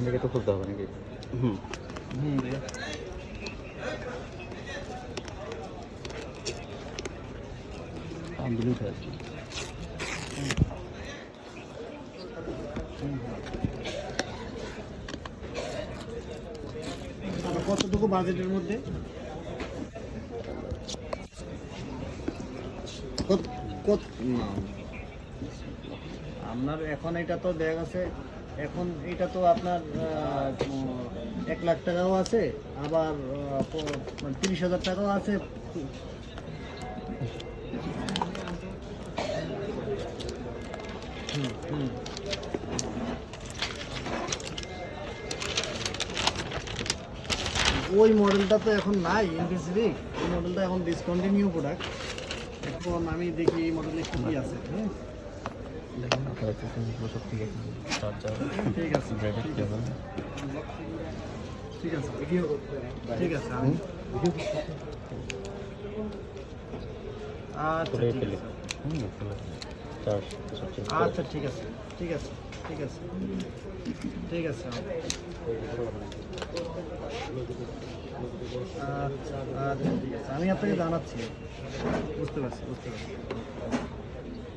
থেকে তো খুলতে হবে নাকি? হুম আন্দোলন উঠে আসছে। কতটুকু বাজেটের মধ্যে? আপনার এখন এটা তো দেখা গেছে, এখন এটা তো আপনার 1 লাখ টাকাও আছে, আবার 30,000 টাকাও আছে। ওই মডেলটা তো এখন নাই ইনফিনিক্স, ওই মডেলটা এখন ডিসকন্টিনিউ প্রোডাক্ট। এখন আমি দেখি এই মডেলে কি আছে। হ্যাঁ দেখুন আপনার সব ঠিক আছে, চার্জার ঠিক আছে ব্রেকেট কেবল ঠিক আছে ঠিক আছে আমি আচ্ছা করে ঠিক ফেলি। আছে চার্জ সবচেয়ে আচ্ছা ঠিক আছে ঠিক আছে ঠিক আছে ঠিক আছে আচ্ছা আচ্ছা ঠিক আছে, আমি আপনাকে জানাচ্ছি। বুঝতে পারছি।